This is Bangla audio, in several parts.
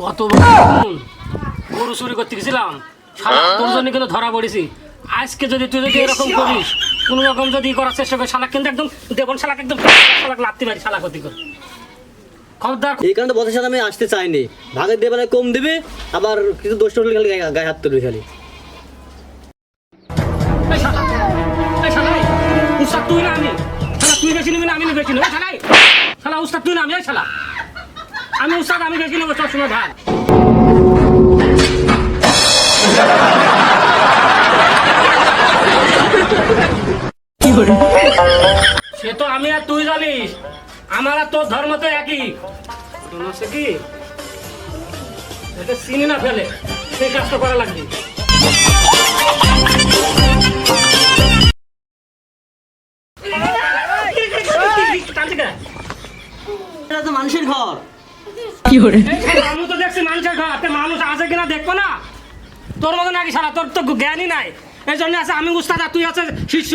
কতবার গরু চুরি করতে গেছিলাম, তোর জন্য কিন্তু ধরা পড়েছি। আজকে যদি তুই যদি এরকম করিস, কোন রকম যদি করার চেষ্টা করিস, শালা কিন্তু একদম দেবন শালাক একদম শালাক লাত্তি মারি শালা ক্ষতি কর। খবরদার। এই কারণে বছর সাথে আমি আসতে চাইনি, ভাগের দিয়ে বেলায় কম দিবে, আবার কিছু দোষ টোষ খালি গায়ে হাত তুলবে খালি। উস্তাদ তুই না আমি, শালা তুই বেশি নিবি না আমি বেশি নেবো, শালাই শালা উস্তাদ তুই না আমি, শালা আমি উস্তাদ আমি বেশি নেবো সবসময় ভাই। সে তো আমি আর তুই জানিস, আমার আর তোর ধর্ম তো একই। সে কি এটা চিনি না ফেলে সেই কাজটা করা লাগবে। মানুষের ঘর আমি তো দেখছি মানুষের ঘর, মানুষ আছে কিনা দেখবো না? তোর মতো নাকি শালা, তোর তো জ্ঞানই নাই। এই জন্য আছে আমি উস্তাদ আর তুই আছে শিষ্য।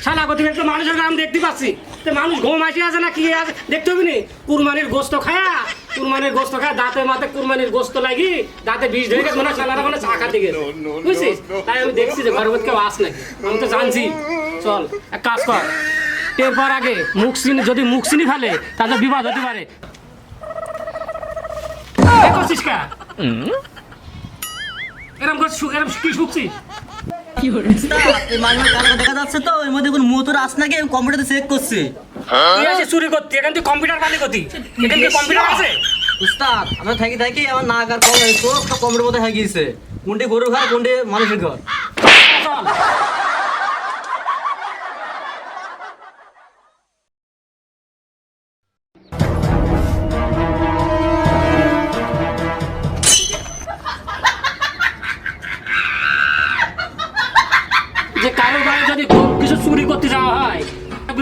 শালা গতি তো মানুষের ঘর আমি দেখতে পাচ্ছি, মানুষ ঘুম আসি আছে না কি আছে দেখতে হবে নি। কুরবানির গোস্ত খায়া, কুরবানির গোস্ত খায় দাঁতে মাথে কুরবানির গোস্ত লাগি দাঁতে বিষ ধরে গেছে, মনে শালারা মানে চা খাতে গেছে, বুঝছিস? তাই আমি দেখছি যে ঘরের মধ্যে কেউ আস নাকি, আমি তো জানছি। চল এক কাজ কর, টের পাওয়ার আগে মুখ চিনি, যদি মুখ চিনি ফেলে তাহলে বিবাদ হতে পারে। করছিস কা এরম কি শুকছিস? দেখা যাচ্ছে তো এর মধ্যে কোন মোটর আস নাকি, কম্পিউটারে চেক করছে। চুরি করতে এখান থেকে কম্পিউটার বালি করতি, এখান থেকে কম্পিউটার আছে। উস্তাদ আমরা থাকি থাকি আমার নাক আর কম সব কম্পিউটার মধ্যে হয়ে গিয়েছে, কোনটি গরুর ঘর কোনটি মানুষের ঘর। চল যে কারো বাড়ি যদি কিছু চুরি করতে যাওয়া হয়,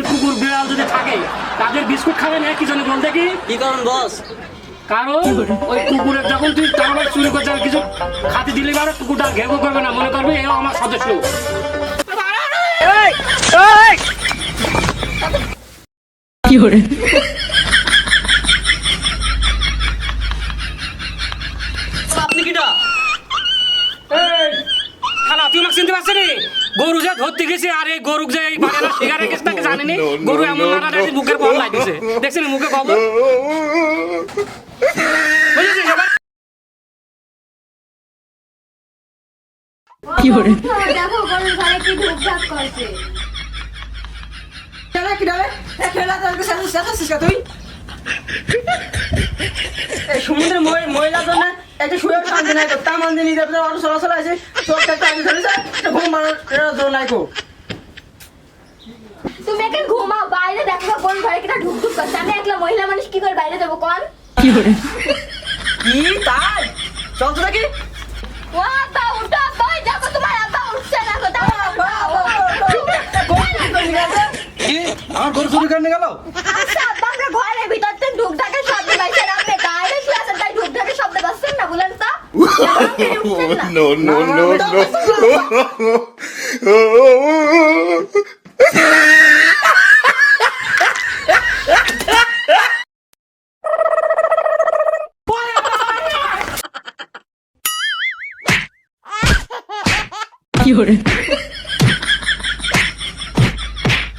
কুকুর বিড়াল যদি থাকে, তাদের বিস্কুট খাবে না কি জন্য বল দেখি? কি কারণ বস? কারণ ওই কুকুরের যখন তুই কারো বাড়ি চুরি করতে যাবে, কিছু খাতে দিলে পারে কুকুরটা ঘেউ করবে না, মনে করবে এও আমার সদস্য। কি করে আপনি কিটা? খালা তুই আমাকে চিনতে পারছিস রে? গরু যে ধরতে গেছে, আর এই গরু যে বাড়িটা শিকারে গেছে তাকে জানিনি। গরু এমন নানা দেখি মুখের বল লাগছে, দেখছেন মুখে খবর বুঝেছিস? এবার কি করে দেখো গরুর ঘরে কি ঢুকঢাক করছে। সমুদ্রের মহিলা জন্য একটা শুয়ে শান্তি নাই, তার মানে নিজে অটো চলাচল আছে, চোখটা একটা আগে চলেছে, ঘুম মারার জোর নাই গো। তুমি এখন ঘুমাও, বাইরে দেখো গরুর ঘরে কিটা ঢুকঢুক করছে। আমি একলা মহিলা মানুষ কি করে বাইরে যাবো কোন? কি করে কি তাই চল তো নাকি? ও আব্বা উঠো, আব্বা ওই দেখো তোমার আব্বা উঠছে না গো। কি আমার গরু চুরি করে নিয়ে গেল? আচ্ছা আব্বা আমরা ঘরের ভিতর থেকে ঢুকঢাকের শব্দ পাইছি, আর আপনি বাইরে শুয়ে আছেন তাই ঢুকঢাকের শব্দ পাচ্ছেন না, বলেন তো? No, no, no, no. কি করে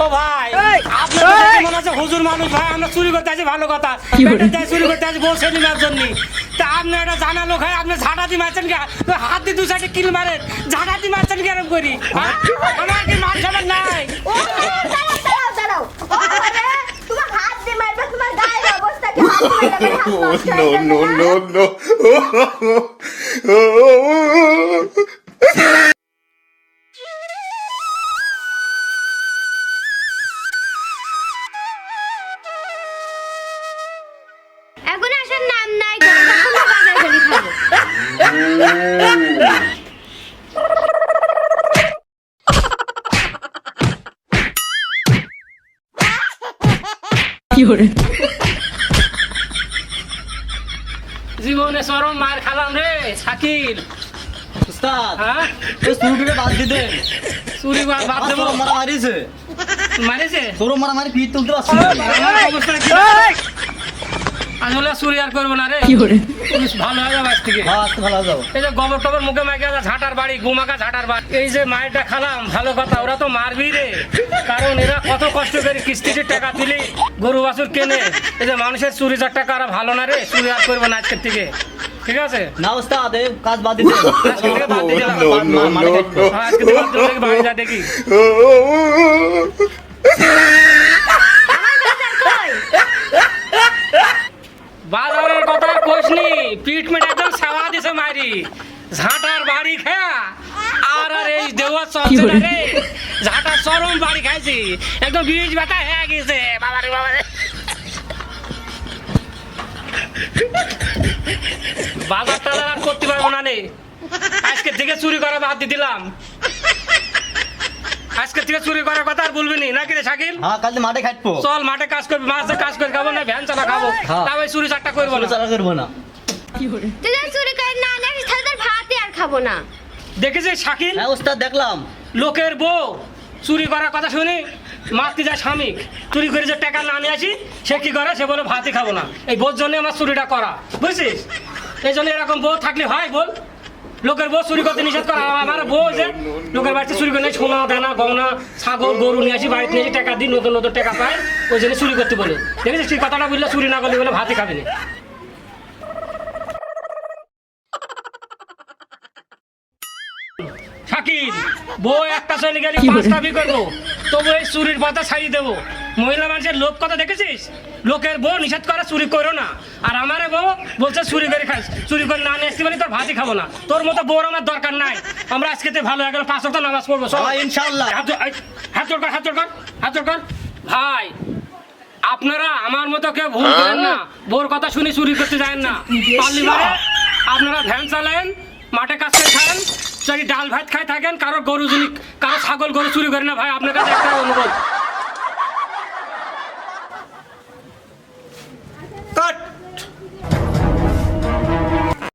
ও ভাই, আপনার দেখে মনে হচ্ছে হুজুর মানুষ ভাই, আমরা চুরি করতে আছি ভালো কথা, কি বলে? চুরি করতে আছি বউ ছেলে নেওয়ার জন্য। তা আপনি এটা জানা লোক হয়, আপনি ঝাঁটা দিয়ে মারছেন কে? হাত দিয়ে দু সাইডে কিল মারেন, ঝাঁটা দিয়ে মারছেন কেরম করি? হ্যাঁ? আমার কি মার খাবার নাই? ও দাঁড়াও দাঁড়াও দাঁড়াও, ও আরে তোমার হাত দিয়ে মারবে, তোমার গায়ের অবস্থা কি? No, no, no, no. এখন আসার নাম নাই, যখন বাজার গলি খাবো। কি করে জীবনে চরম মার খালাম রে শাকিল। উস্তাদ হ্যাঁ ওই চুরিটাকে বাদ দিয়ে দেন। চুরি বাদ দেবো? চোর মারা মারিছে, মারেছে? চোর মারা মারি পিঠ তুলতে পারছি না। আমার অবস্থা কি? আসলে চুরি আর করবো না রে, কি hore তুই ভালো হয়ে যাবে আজ থেকে। হ্যাঁ আজকে ভালো যাও। এই যে গোবর টবর মুখে মাইকে ঝাঁটার বাড়ি গুমাকা ঝাঁটার বাড়ি, এই যে মায়েরটা খালাম ভালো কথা, ওরা তো মারবি রে, কারণ এরা কত কষ্ট করে কিস্তিতে টাকা তুলি গরু বাছুর কেনে। এই যে মানুষের চুরি চারটা করা ভালো না রে, চুরি আর করবো না আজকের থেকে, ঠিক আছে? না ওস্তাদ এই কাজ বাদ দিতে। আজকে থেকে বাদ দিয়ে দিলাম। No, no, no, no. হ্যাঁ, আজকে থেকে তোর থেকে বাড়ি যা দেখি। বাজারের কথা কইসনি, পিঠ মেট একদম সেবা দিছে মারি, ঝাঁটার বাড়ি খায়া আর আর এই দেওয়া চলছে না রে, ঝাঁটার চরম বাড়ি খাইছি, একদম বীজ ব্যথা হয়ে গেছে বাবারে বাবারে। বাজার টাজার আর করতে পারবো না রে, আজকে থেকে চুরি করা বাদ দিয়ে দিলাম, আজকে থেকে চুরি করার কথা আর বলবি নি নাকি রে শাকিল? হ্যাঁ কাল মাঠে খাটবো। চল মাঠে কাজ করবি, মাঠে কাজ করে খাবো না ভ্যান চালা খাবো, হ্যাঁ। তাও এই চুরি চারটা করবো না। চালা করবো না। কি hore তুই যদি চুরি করে না আনিস তাহলে তোর ভাতই আর খাবো না। দেখেছিস শাকিল, হ্যাঁ ওস্তাদ দেখলাম। লোকের বউ চুরি করার কথা শুনি মারতে যায় স্বামী, চুরি করে যে টাকা না নিয়ে আসি সে কি করে, সে বলে ভাতই খাবো না। এই বোর জন্য আমার চুরিটা করা, বুঝছিস? এই জন্য এরকম বউ থাকলে হয় বল, লোকের বউ চুরি করতে নিষেধ করা। আমার বউ যে লোকের বাড়িতে চুরি করে সোনা দানা গহনা ছাগল গরু নিয়ে আসি, বাড়িতে নিয়ে আসি, টাকা দিই, নতুন নতুন টাকা পায়, ওই জন্য চুরি করতে বলে। দেখেছিস তুই কথাটা বললে, চুরি না করলে বলে ভাতই খাবি না। শাকিল, বউ একটা চলে গেলে কি বলে? পাঁচটা বি করবো, তবু এই চুরির কথা ছাড়িয়ে দেবো। মহিলা মানুষের লোক কথা দেখেছিস, লোকের বউ নিষেধ করে চুরি করো না, আর আমার বউ বলছে চুরি করে খাস, চুরি করে না নিয়ে আসতে পারি তোর ভাতই খাবো না। তোর মতো বউর আমার দরকার নাই, আমরা আজকে তো ভালো হয়ে গেল, 5 ওয়াক্ত নামাজ পড়বো সব। হ্যাঁ, ইনশাআল্লাহ। হাত জোড় কর, হাত জোড় কর, হাত জোড় কর। ভাই আপনারা আমার মতো কেউ ভুল করেন না, বউর কথা শুনে চুরি করতে যায় না। পারলি মানে আপনারা ভ্যান চালান, মাঠে কাজ করে খান, যদি ডাল ভাত খাই থাকেন, কারো গরু যদি কারো ছাগল গরু চুরি করে না ভাই, আপনার কাছে একটা অনুরোধ,